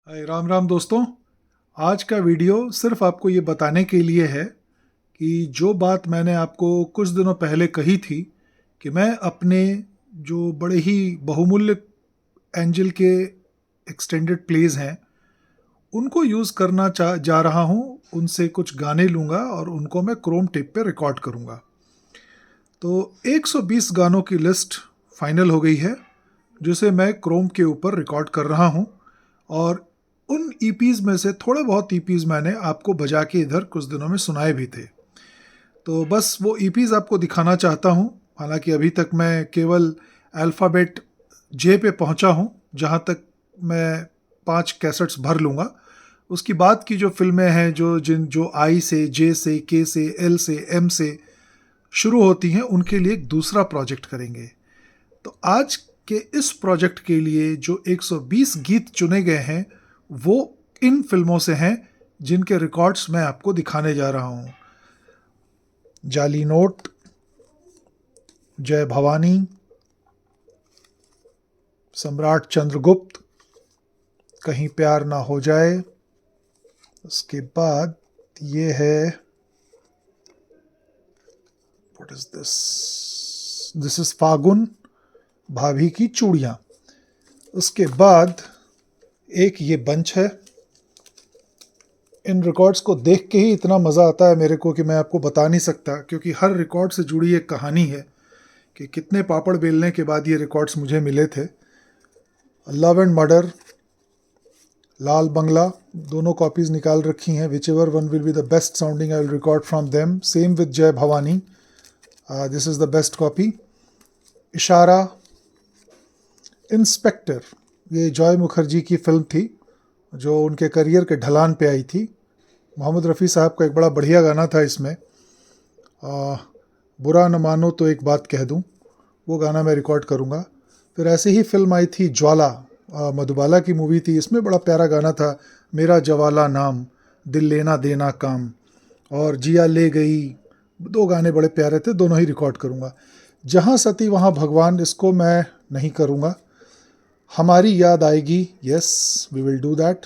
हाय राम राम दोस्तों। आज का वीडियो सिर्फ आपको ये बताने के लिए है कि जो बात मैंने आपको कुछ दिनों पहले कही थी कि मैं अपने जो बड़े ही बहुमूल्य एंजल के एक्सटेंडेड प्लेज हैं उनको यूज़ करना जा रहा हूँ। उनसे कुछ गाने लूँगा और उनको मैं क्रोम टेप पे रिकॉर्ड करूँगा। तो 120 गानों की लिस्ट फाइनल हो गई है जिसे मैं क्रोम के ऊपर रिकॉर्ड कर रहा हूँ। और उन ईपीज़ में से थोड़े बहुत ईपीज़ मैंने आपको बजा के इधर कुछ दिनों में सुनाए भी थे। तो बस वो ईपीज़ आपको दिखाना चाहता हूँ। हालांकि अभी तक मैं केवल अल्फ़ाबेट जे पे पहुँचा हूँ, जहाँ तक मैं 5 कैसेट्स भर लूँगा। उसकी बाद की जो फ़िल्में हैं जो आई से, जे से, के से, एल से, एम से शुरू होती हैं, उनके लिए एक दूसरा प्रोजेक्ट करेंगे। तो आज के इस प्रोजेक्ट के लिए जो 120 गीत चुने गए हैं वो इन फिल्मों से हैं जिनके रिकॉर्ड्स मैं आपको दिखाने जा रहा हूँ। जाली नोट, जय भवानी, सम्राट चंद्रगुप्त, कहीं प्यार ना हो जाए। उसके बाद ये है, व्हाट इज दिस इज फागुन, भाभी की चूड़ियाँ। उसके बाद एक ये बंच है। इन रिकॉर्ड्स को देख के ही इतना मज़ा आता है मेरे को कि मैं आपको बता नहीं सकता, क्योंकि हर रिकॉर्ड से जुड़ी एक कहानी है कि कितने पापड़ बेलने के बाद ये रिकॉर्ड्स मुझे मिले थे। Love and murder, Lal Bangla, दोनों कॉपीज़ निकाल रखी हैं। Whichever one will be the best sounding I will record from them. Same with Jai Bhavani, this is the best copy. Ishara, inspector, ये जॉय मुखर्जी की फिल्म थी जो उनके करियर के ढलान पे आई थी। मोहम्मद रफ़ी साहब का एक बड़ा बढ़िया गाना था इसमें, बुरा न मानो तो एक बात कह दूं, वो गाना मैं रिकॉर्ड करूँगा। फिर ऐसे ही फिल्म आई थी ज्वाला, मधुबाला की मूवी थी, इसमें बड़ा प्यारा गाना था, मेरा जवाला नाम, दिल लेना देना काम, और जिया ले गई। दो गाने बड़े प्यारे थे, दोनों ही रिकॉर्ड करूँगा। जहाँ सती वहाँ भगवान, इसको मैं नहीं करूँगा। हमारी याद आएगी, yes we will do that.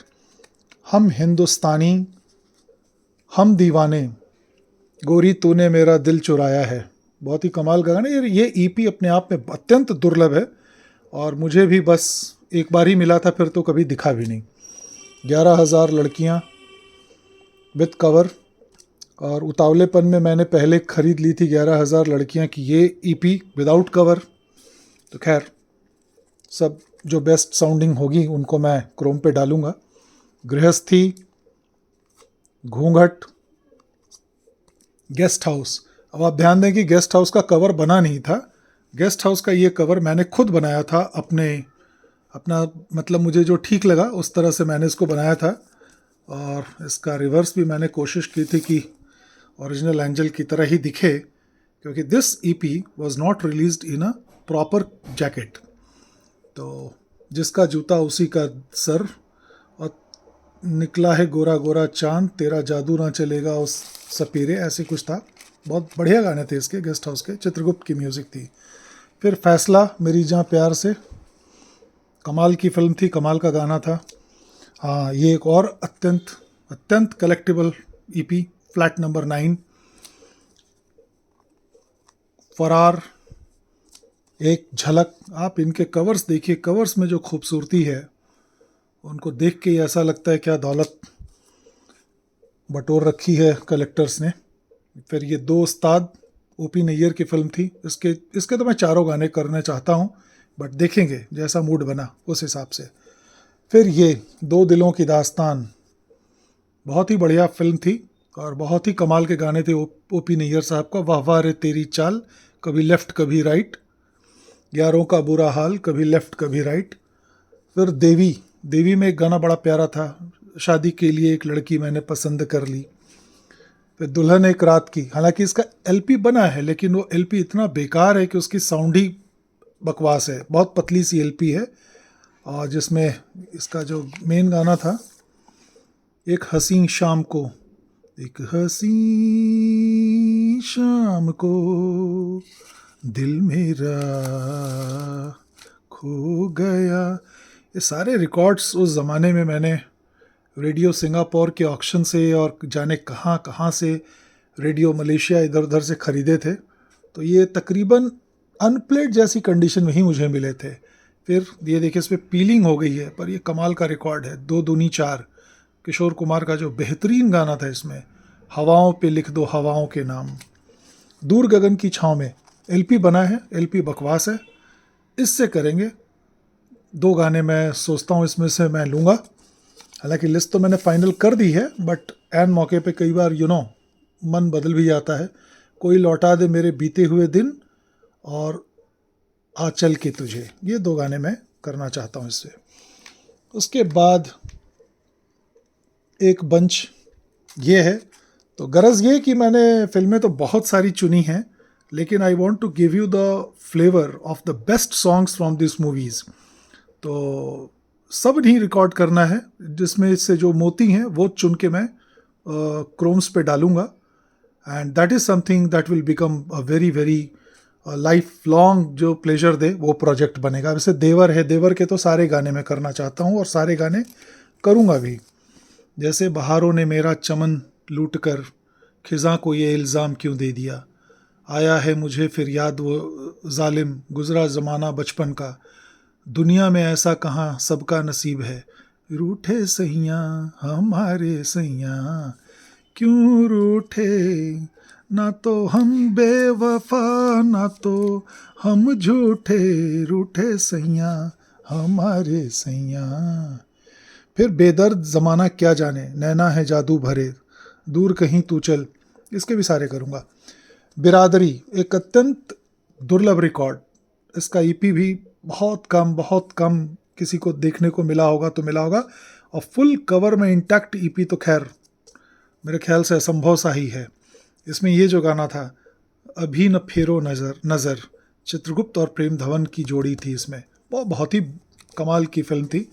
हम हिंदुस्तानी, हम दीवाने, गोरी तूने मेरा दिल चुराया है, बहुत ही कमाल का गाना। ये ईपी अपने आप में अत्यंत दुर्लभ है और मुझे भी बस एक बार ही मिला था, फिर तो कभी दिखा भी नहीं। 11,000 लड़कियां विद कवर, और उतावलेपन में मैंने पहले खरीद ली थी 11,000 लड़कियां की ये ईपी विदाउट कवर। तो खैर, सब जो बेस्ट साउंडिंग होगी उनको मैं क्रोम पे डालूंगा। गृहस्थी, घूंघट, गेस्ट हाउस। अब आप ध्यान दें कि गेस्ट हाउस का कवर बना नहीं था। गेस्ट हाउस का ये कवर मैंने खुद बनाया था, अपना मतलब मुझे जो ठीक लगा उस तरह से मैंने इसको बनाया था। और इसका रिवर्स भी मैंने कोशिश की थी कि ओरिजिनल एंजल की तरह ही दिखे, क्योंकि this EP was not released in a proper jacket. तो जिसका जूता उसी का सर, और निकला है गोरा गोरा चांद, तेरा जादू ना चलेगा उस सपेरे, ऐसे कुछ था। बहुत बढ़िया गाने थे इसके, गेस्ट हाउस के, चित्रगुप्त की म्यूज़िक थी। फिर फैसला, मेरी जान प्यार से, कमाल की फिल्म थी, कमाल का गाना था। हाँ, ये एक और अत्यंत अत्यंत कलेक्टिबल ईपी, फ्लैट नंबर 9, फरार, एक झलक। आप इनके कवर्स देखिए, कवर्स में जो खूबसूरती है उनको देख के ही ऐसा लगता है क्या दौलत बटोर रखी है कलेक्टर्स ने। फिर ये दो उस्ताद, ओपी नैयर की फिल्म थी। इसके इसके तो मैं चारों गाने करना चाहता हूँ, बट देखेंगे जैसा मूड बना उस हिसाब से। फिर ये दो दिलों की दास्तान, बहुत ही बढ़िया फिल्म थी और बहुत ही कमाल के गाने थे ओपी नैयर साहब का। वाह वाह रे तेरी चाल, कभी लेफ्ट कभी राइट, यारों का बुरा हाल, कभी लेफ्ट कभी राइट। फिर देवी, देवी में एक गाना बड़ा प्यारा था, शादी के लिए एक लड़की मैंने पसंद कर ली। फिर दुल्हन एक रात की, हालांकि इसका एलपी बना है लेकिन वो एलपी इतना बेकार है कि उसकी साउंड ही बकवास है। बहुत पतली सी एलपी है, और जिसमें इसका जो मेन गाना था, एक हसीन शाम को, एक हसीन शाम को दिल मेरा खो गया, ये सारे रिकॉर्ड्स उस ज़माने में मैंने रेडियो सिंगापुर के ऑक्शन से और जाने कहाँ कहाँ से रेडियो मलेशिया इधर उधर से ख़रीदे थे। तो ये तकरीबन अनप्लेड जैसी कंडीशन में ही मुझे मिले थे। फिर ये देखिए इस पर पीलिंग हो गई है, पर ये कमाल का रिकॉर्ड है। 2 दूनी 4 किशोर कुमार का जो बेहतरीन गाना था इसमें, हवाओं पे लिख दो हवाओं के नाम, दूर गगन की छाँव में। एलपी बना है, एलपी बकवास है, इससे करेंगे। 2 गाने मैं सोचता हूँ इसमें से मैं लूँगा। हालांकि लिस्ट तो मैंने फाइनल कर दी है, बट एन मौके पे कई बार मन बदल भी जाता है। कोई लौटा दे मेरे बीते हुए दिन और आ चल के तुझे, ये 2 गाने मैं करना चाहता हूँ इससे। उसके बाद एक बंच ये है। तो गरज ये कि मैंने फिल्में तो बहुत सारी चुनी हैं, लेकिन I want to give you the flavour of the best songs from this movies. तो सब नहीं रिकॉर्ड करना है, जिसमें से जो मोती हैं वो चुन के मैं क्रोम्स पे डालूंगा, and that is something that will become a very very life long जो प्लेजर दे वो प्रोजेक्ट बनेगा। वैसे देवर है, देवर के तो सारे गाने मैं करना चाहता हूँ और सारे गाने करूँगा भी। जैसे बहारों ने मेरा चमन लूट कर खिज़ां को ये इल्ज़ाम क्यों दे दिया, आया है मुझे फिर याद वो जालिम गुज़रा ज़माना बचपन का, दुनिया में ऐसा कहाँ सबका नसीब है, रूठे सैयाँ हमारे सैयाँ क्यों रूठे, ना तो हम बेवफा ना तो हम झूठे, रूठे सैयाँ हमारे सैयाँ। फिर बेदर्द ज़माना क्या जाने, नैना है जादू भरे, दूर कहीं तू चल, इसके भी सारे करूँगा। बिरादरी एक अत्यंत दुर्लभ रिकॉर्ड, इसका ईपी भी बहुत कम किसी को देखने को मिला होगा तो मिला होगा, और फुल कवर में इंटैक्ट ईपी तो खैर मेरे ख्याल से असंभव सा ही है। इसमें ये जो गाना था, अभी न फेरो नज़र, चित्रगुप्त और प्रेम धवन की जोड़ी थी इसमें, वो बहुत ही कमाल की फिल्म थी।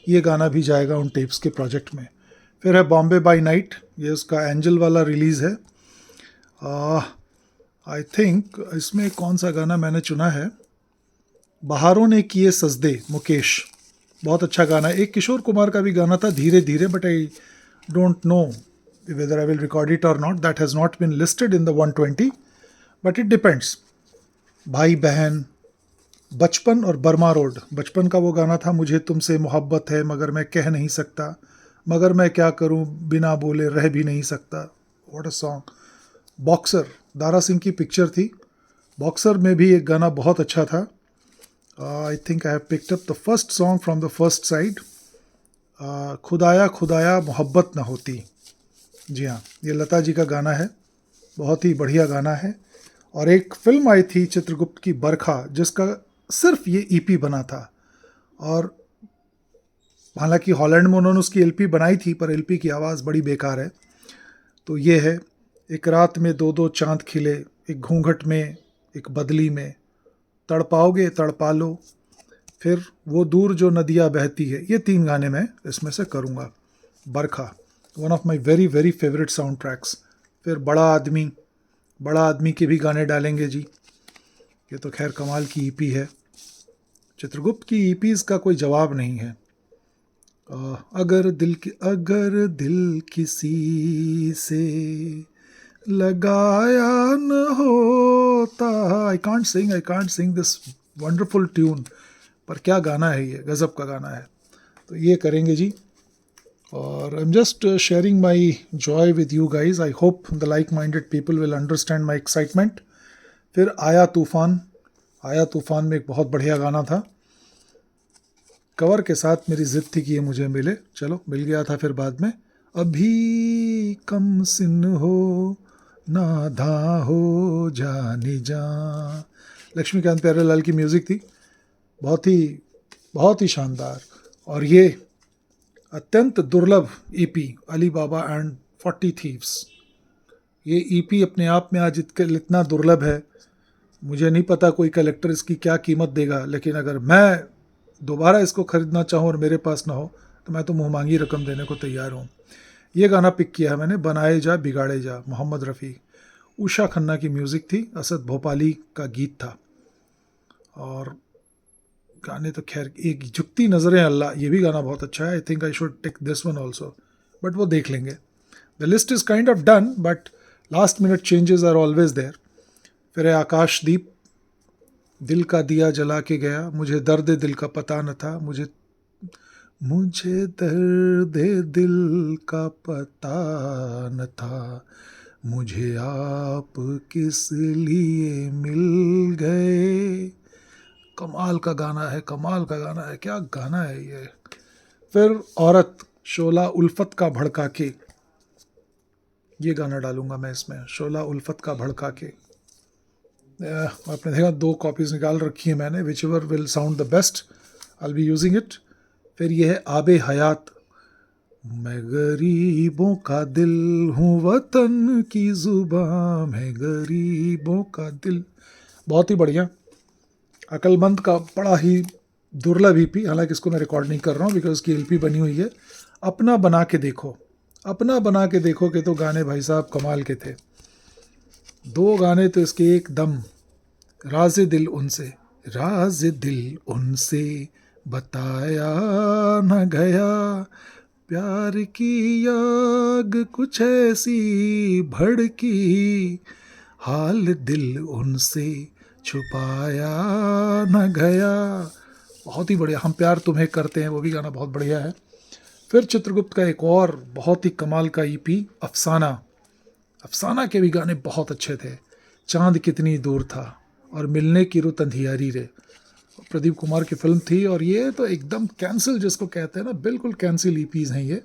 ये गाना भी जाएगा उन टेप्स के प्रोजेक्ट में। फिर है बॉम्बे बाई नाइट, ये उसका एंजल वाला रिलीज़ है। आई थिंक इसमें कौन सा गाना मैंने चुना है, बहारों ने किए सजदे, मुकेश, बहुत अच्छा गाना है। एक किशोर कुमार का भी गाना था धीरे धीरे, but I don't know whether I will record it or not, that has not been listed in the 120, but it depends। भाई बहन, बचपन और बर्मा रोड, बचपन का वो गाना था, मुझे तुमसे मोहब्बत है मगर मैं कह नहीं सकता, मगर मैं क्या करूं बिना बोले रह भी नहीं सकता, what a song. Boxer, Dara Singh की पिक्चर थी, बॉक्सर में भी एक गाना बहुत अच्छा था। I think I have picked up the first song from the first side, खुदाया खुदाया मोहब्बत न होती। जी हाँ, ये लता जी का गाना है, बहुत ही बढ़िया गाना है। और एक फिल्म आई थी चित्रगुप्त की, बरखा, जिसका सिर्फ ये ईपी बना था, और हालांकि हॉलैंड में उन्होंने उसकी एलपी बनाई थी, पर एलपी की आवाज़ बड़ी बेकार है। तो ये है, एक रात में 2 चांद खिले, एक घूंघट में एक बदली में, तड़पाओगे तड़पा लो, फिर वो दूर जो नदियाँ बहती है, ये 3 गाने मैं इसमें से करूँगा। Barkha one of my very very favourite sound tracks. फिर बड़ा आदमी के भी गाने डालेंगे जी, ये तो खैर कमाल की ईपी है। चित्रगुप्त की ईपीज़ का कोई जवाब नहीं है। अगर दिल किसी से लगाया न होता, I can't Singh this wonderful tune, पर क्या गाना है ये, गज़ब का गाना है। तो ये करेंगे जी, और I am just sharing my Joy with you guys. I hope the like minded people will understand my excitement. फिर आया तूफ़ान में एक बहुत बढ़िया गाना था, कवर के साथ मेरी ज़िद थी कि ये मुझे मिले, चलो मिल गया था। फिर बाद में अभी कम सिन हो नाधा हो जाने जा, लक्ष्मीकांत प्यारेलाल की म्यूज़िक थी, बहुत ही शानदार। और ये अत्यंत दुर्लभ EP, Ali Baba and 40 thieves, ये ईपी अपने आप में आज इतना दुर्लभ है, मुझे नहीं पता कोई कलेक्टर इसकी क्या कीमत देगा, लेकिन अगर मैं दोबारा इसको ख़रीदना चाहूँ और मेरे पास ना हो तो मैं तो मुँह मांगी रकम देने को तैयार हूँ। ये गाना पिक किया है मैंने, बनाए जा बिगाड़े जा, मोहम्मद रफ़ी, उषा खन्ना की म्यूज़िक थी, असद भोपाली का गीत था। और गाने तो खैर, एक झुकती नज़रें अल्लाह, ये भी गाना बहुत अच्छा है. I think I should take this one also, but वो देख लेंगे. The list is kind of done, but last minute changes are always there. फिर है आकाशदीप, दिल का दिया जला के गया, मुझे दर्द दिल का पता न था, मुझे दर्द दिल का पता न था, मुझे आप किस लिए मिल गए. कमाल का गाना है, कमाल का गाना है, क्या गाना है ये. फिर औरत, शोला उल्फत का भड़का के, ये गाना डालूंगा मैं इसमें, शोला उल्फत का भड़का के. आपने देखा 2 कॉपीज़ निकाल रखी है मैंने, which ever will sound the best I will be using it. फिर ये है आबे हयात, मैं गरीबों का दिल हूँ वतन की जुबां, मैं गरीबों का दिल. बहुत ही बढ़िया, अक्लमंद का बड़ा ही दुर्लभ ईपी, हालांकि इसको मैं रिकॉर्ड नहीं कर रहा हूँ बिकॉज इसकी एलपी बनी हुई है. अपना बना के देखो, अपना बना के देखो के तो गाने भाई साहब कमाल के थे. 2 गाने तो इसके एकदम, राज दिल उनसे, राज दिल उनसे बताया न गया, प्यार की आग कुछ ऐसी भड़की, हाल दिल उनसे छुपाया न गया. बहुत ही बढ़िया. हम प्यार तुम्हें करते हैं, वो भी गाना बहुत बढ़िया है. फिर चित्रगुप्त का एक और बहुत ही कमाल का ईपी, अफसाना. अफसाना के भी गाने बहुत अच्छे थे. चांद कितनी दूर था और मिलने की रुत अंधियारी रे, प्रदीप कुमार की फिल्म थी. और ये तो एकदम कैंसिल जिसको कहते हैं ना, बिल्कुल कैंसिल ईपीज़ हैं ये.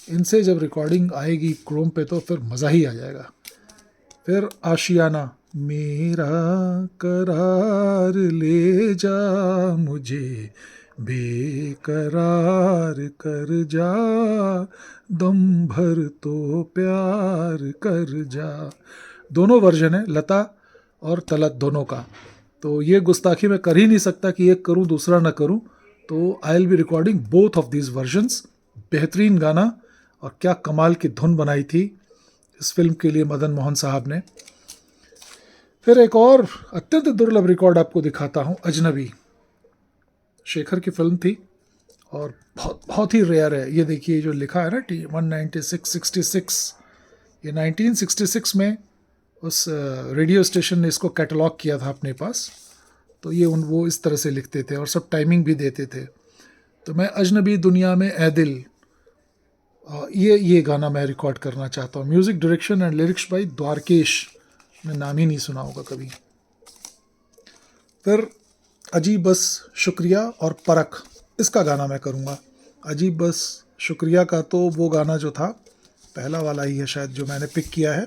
इनसे जब रिकॉर्डिंग आएगी क्रोम पे तो फिर मज़ा ही आ जाएगा. फिर आशियाना, मेरा करार ले जा, मुझे बेकरार कर जा, दम भर तो प्यार कर जा. दोनों वर्जन है, लता और तलत दोनों का. तो ये गुस्ताखी मैं कर ही नहीं सकता कि एक करूं दूसरा ना करूं, तो आई will be recording both of these versions. बेहतरीन गाना, और क्या कमाल की धुन बनाई थी इस फिल्म के लिए मदन मोहन साहब ने. फिर एक और अत्यंत दुर्लभ रिकॉर्ड आपको दिखाता हूँ, अजनबी. शेखर की फिल्म थी और बहुत बहुत ही रेयर है. ये देखिए जो लिखा है ना, T19666, ये 1966 में उस रेडियो स्टेशन ने इसको कैटलॉग किया था अपने पास. तो ये वो इस तरह से लिखते थे और सब टाइमिंग भी देते थे. तो मैं अजनबी दुनिया में ए दिल, ये गाना मैं रिकॉर्ड करना चाहता हूँ. Music direction and lyrics by Dwarkesh, मैं नाम ही नहीं सुना होगा कभी. फिर अजीब बस शुक्रिया और परख, इसका गाना मैं करूँगा. अजीब बस शुक्रिया का तो वो गाना जो था पहला वाला ही है शायद जो मैंने पिक किया है,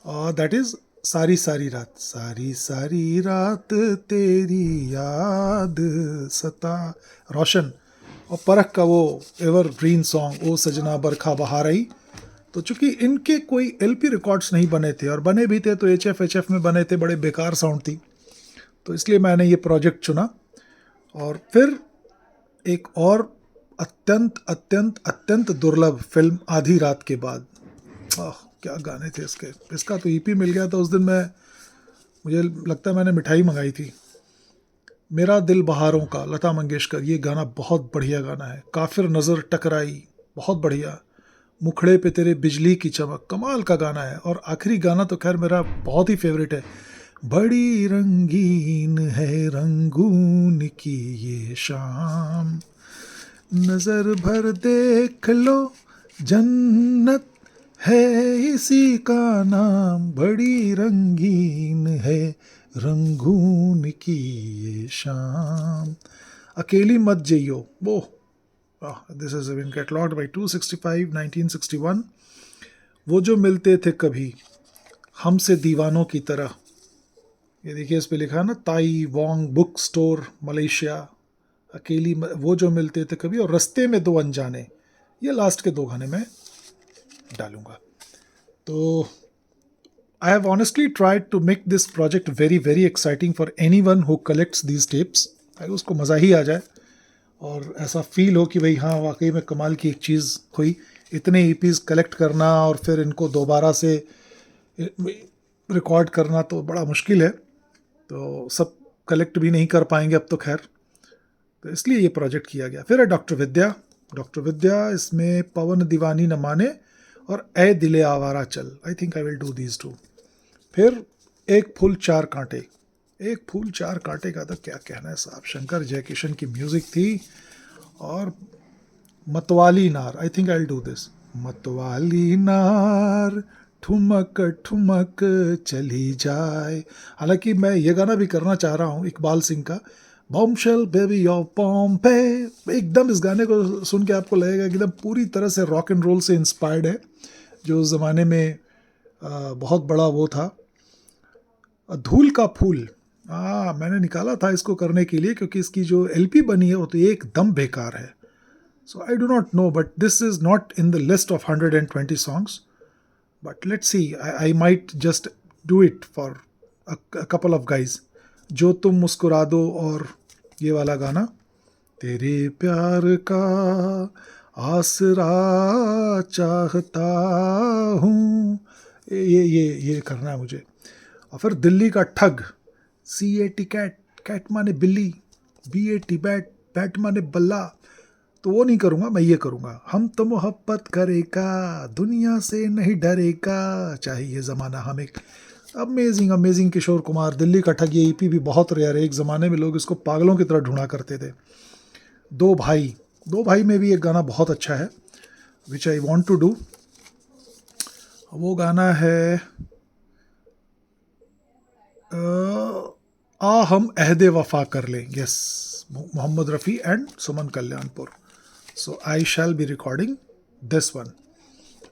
और दैट इज़ सारी सारी रात, सारी सारी रात तेरी याद सता, रोशन. और परख का वो एवरग्रीन सॉन्ग, ओ सजना बरखा बहार आई. तो चूंकि इनके कोई एलपी रिकॉर्ड्स नहीं बने थे, और बने भी थे तो HF में बने थे, बड़े बेकार साउंड थी, तो इसलिए मैंने ये प्रोजेक्ट चुना. और फिर एक और अत्यंत अत्यंत अत्यंत दुर्लभ फिल्म, आधी रात के बाद. क्या गाने थे इसके. इसका तो ईपी मिल गया था उस दिन. मुझे लगता है मैंने मिठाई मंगाई थी. मेरा दिल बहारों का, लता मंगेशकर, ये गाना बहुत बढ़िया गाना है. काफिर नज़र टकराई, बहुत बढ़िया. मुखड़े पे तेरे बिजली की चमक, कमाल का गाना है. और आखिरी गाना तो खैर मेरा बहुत ही फेवरेट है, बड़ी रंगीन है रंगून की ये शाम, नजर भर देख लो जन्नत है इसी का नाम, बड़ी रंगीन है रंगून की ये शाम, अकेली मत जइयो. वो this is been catalogued by 265 1961. वो जो मिलते थे कभी हमसे दीवानों की तरह, ये देखिए इस पे लिखा है ना, ताई वोंग बुक स्टोर मलेशिया. अकेली वो जो मिलते थे कभी, और रस्ते में दो अनजाने, ये लास्ट के 2 गाने में डालूंगा. तो I have honestly tried to make this project very very exciting for anyone who collects these tapes. ताकि उसको मज़ा ही आ जाए और ऐसा फील हो कि भाई हाँ वाकई में कमाल की एक चीज़ हुई. इतने ईपीज़ कलेक्ट करना और फिर इनको दोबारा से रिकॉर्ड करना तो बड़ा मुश्किल है, तो सब कलेक्ट भी नहीं कर पाएंगे अब तो खैर. तो इसलिए ये प्रोजेक्ट किया गया। फिर है डॉक्टर विद्या। डॉक्टर विद्या, इसमें पवन दीवानी न माने और ए दिले आवारा चल। आई think I will do these two. फिर एक फूल चार कांटे। एक फूल चार कांटे का तो क्या कहना है साहब, शंकर जयकिशन की म्यूजिक थी। और मतवाली नार, I think I will do this. मतवाली नार ठुमक ठुमक चली जाए। हालांकि मैं ये गाना भी करना चाह रहा हूँ इकबाल सिंह का, बॉम्बशेल बेबी ऑफ बॉम्बे। एकदम इस गाने को सुन के आपको लगेगा कि एकदम पूरी तरह से रॉक एंड रोल से इंस्पायर्ड है, जो उस ज़माने में बहुत बड़ा वो था। धूल का फूल, मैंने निकाला था इसको करने के लिए, क्योंकि इसकी जो एलपी बनी है वो तो एकदम बेकार है। So I do not know, but this is not in the list of 120 songs, but let's see, I might just do it for a couple of guys. जो तुम मुस्कुरा दो, और ये वाला गाना, तेरे प्यार का आसरा चाहता हूँ, ये करना है मुझे। और फिर दिल्ली का ठग, CAT कैट, कैट माने बिल्ली, BAT बैट, बैट माने बल्ला, तो वो नहीं करूँगा, मैं ये करूँगा, हम तो मोहब्बत करेगा, दुनिया से नहीं डरेगा, चाहे ये ज़माना हमें। अमेजिंग अमेजिंग किशोर कुमार, दिल्ली का ठग। ये EP भी बहुत रेयर है, एक ज़माने में लोग इसको पागलों की तरह ढूंढा करते थे। दो भाई, दो भाई में भी एक गाना बहुत अच्छा है, which I want to do. वो गाना है हम अहदे वफा कर लें। Yes, Mohammed Rafi and Suman Kalyanpur. So I shall be recording this one.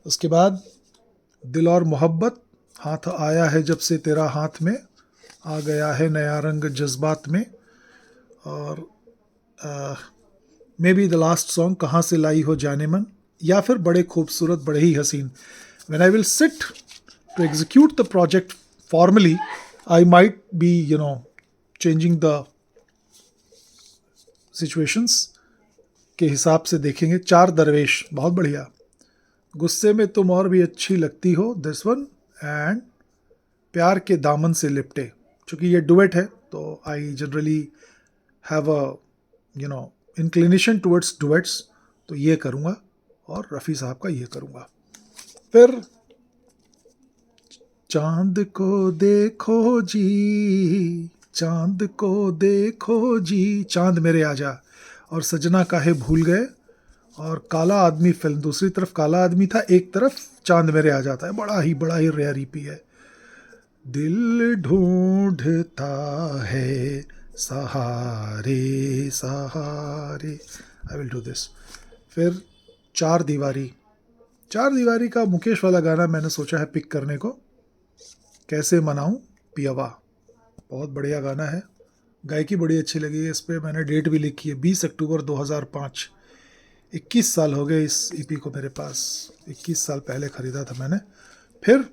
उसके बाद दिल और मोहब्बत, हाथ आया है जब से तेरा हाथ में, आ गया है नया रंग जज्बात में। और may be the last song, कहाँ से लाई हो जाने मन, या फिर बड़े खूबसूरत बड़े ही हसीन। When I will sit to execute the project formally, I might be changing the situations के हिसाब से देखेंगे। चार दरवेश, बहुत बढ़िया। गुस्से में तुम और भी अच्छी लगती हो, दिस वन। एंड प्यार के दामन से लिपटे, चूँकि ये डुएट है तो I generally have a inclination towards duets, तो ये करूँगा। और रफ़ी साहब का ये करूँगा। फिर चांद को देखो जी, चांद को देखो जी, चांद मेरे आजा, और सजना काहे भूल गए, और काला आदमी फिल्म। दूसरी तरफ काला आदमी था, एक तरफ चांद मेरे आ जाता है। बड़ा ही रेयर EP है। दिल ढूंढता है सहारे सहारे, आई विल डू दिस। फिर चार दीवारी। चार दीवारी का मुकेश वाला गाना मैंने सोचा है पिक करने को, कैसे मनाऊं पियवा। बहुत बढ़िया गाना है, गायकी बड़ी अच्छी लगी है। इस पर मैंने डेट भी लिखी है, 20 अक्टूबर 2005। 21 साल हो गए इस EP को मेरे पास, 21 साल पहले ख़रीदा था मैंने। फिर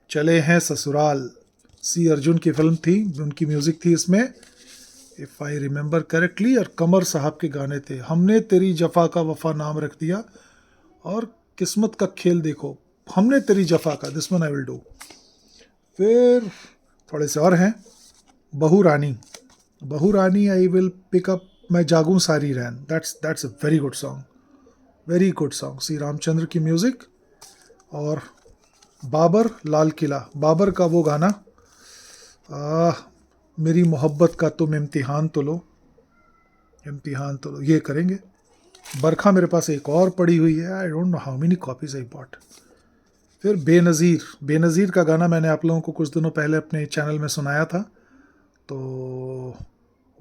चले हैं ससुराल, C अर्जुन की फिल्म थी, उनकी म्यूज़िक थी इसमें, इफ़ आई रिमेंबर करेक्टली। और कमर साहब के गाने थे, हमने तेरी जफ़ा का वफ़ा नाम रख दिया, और किस्मत का खेल देखो, हमने तेरी जफ़ा का, this one I will do. फिर थोड़े से और हैं, Bahu Rani. Bahu Rani I will pick up मैं जागूं सारी रैन, that's a very good song, very good song, C Ramchandra की म्यूज़िक। और बाबर लाल किला, बाबर का वो गाना, मेरी मोहब्बत का तुम इम्तिहान तो लो, इम्तिहान तो लो, ये करेंगे। बरखा मेरे पास एक और पड़ी हुई है, I don't know how many copies I bought. फिर बेनज़ीर, बेनज़ीर का गाना मैंने आप लोगों को कुछ दिनों पहले अपने चैनल में सुनाया था, तो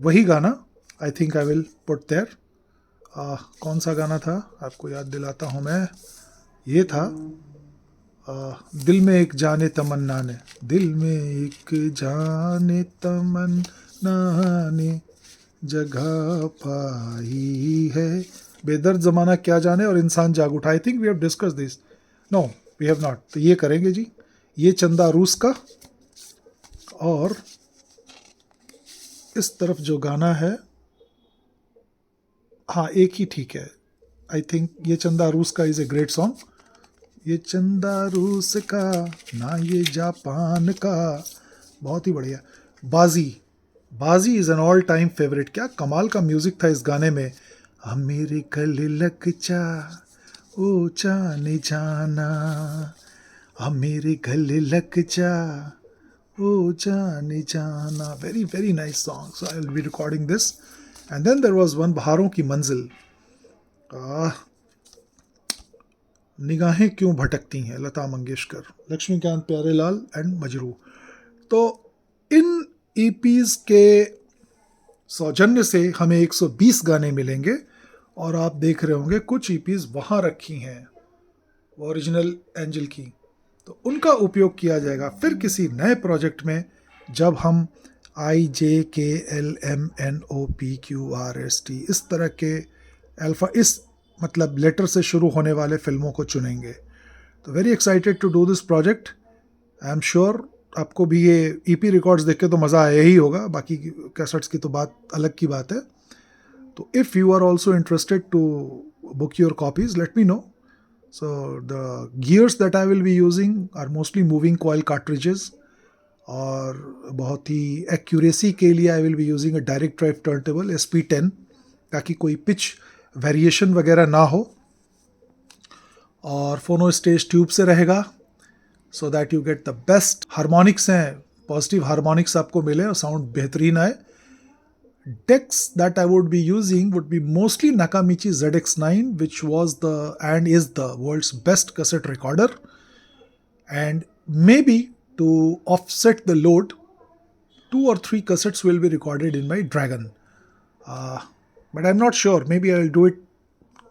वही गाना I think I will put there. कौन सा गाना था आपको याद दिलाता हूँ मैं, ये था दिल में एक जाने तमन्ना ने, दिल में एक जाने तमन्ना ने जगह पाई है, बेदर्द ज़माना क्या जाने और इंसान जाग उठा। I think we have discuss this, no we have not. तो ये करेंगे जी, ये चंदा रूस का। और इस तरफ जो गाना है, हाँ एक ही ठीक है, आई थिंक ये चंदा रूस का इज़ ए ग्रेट सॉन्ग। ये चंदा रूस का ना ये जापान का, बहुत ही बढ़िया। बाजी, बाजी is an all time favourite. क्या कमाल का म्यूज़िक था इस गाने में। हम मेरे गले लग जा ओ जाने जाना, हम मेरे गले लग जा ओ जाने जाना। Very very nice song. So I will be recording this. And then there was one बहारों की मंजिल। निगाहें क्यों भटकती हैं, लता मंगेशकर, लक्ष्मीकांत प्यारेलाल एंड मजरू। तो इन ईपीज के सौजन्य से हमें 120 गाने मिलेंगे और आप देख रहे होंगे कुछ ईपीज वहाँ रखी हैं ओरिजिनल एंजल की, तो उनका उपयोग किया जाएगा फिर किसी नए प्रोजेक्ट में, जब हम IJKLMNOPQRST इस तरह के अल्फ़ा इस मतलब लेटर से शुरू होने वाले फिल्मों को चुनेंगे। तो very excited to do this project. I am sure आपको भी ये ईपी रिकॉर्ड्स देख के तो मज़ा आया ही होगा, बाकी कैसेट्स की तो बात अलग की बात है। तो if you are also interested to book your copies, let me know. So the gears that I will be using are mostly moving coil cartridges, और बहुत ही एक्यूरेसी के लिए आई will be using a direct drive turntable SP10, ताकि कोई pitch variation वगैरह ना हो, और फोनो स्टेज ट्यूब से रहेगा so that you get the best harmonics हैं, पॉजिटिव हारमोनिक्स आपको मिले और साउंड बेहतरीन आए। Decks that I would be using would be mostly Nakamichi ZX9, which was the and is the world's best cassette recorder. And maybe to offset the load, 2 or 3 cassettes will be recorded in my Dragon. But I'm not sure. Maybe I'll do it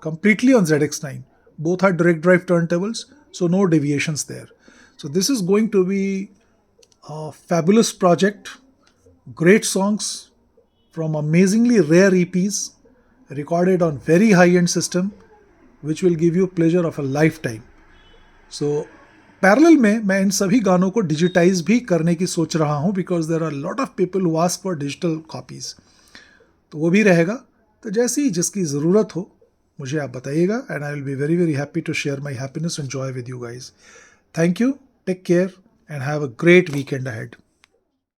completely on ZX9. Both are direct drive turntables, so no deviations there. So this is going to be a fabulous project. Great songs from amazingly rare EPs recorded on very high-end system, which will give you pleasure of a lifetime. So parallel में मैं इन सभी गानों को digitise भी करने की सोच रहा हूँ, because there are lot of people who ask for digital copies, तो वो भी रहेगा। तो जैसे ही जिसकी ज़रूरत हो मुझे आप बताइएगा, and I will be very very happy to share my happiness and joy with you guys. Thank you, take care and have a great weekend ahead.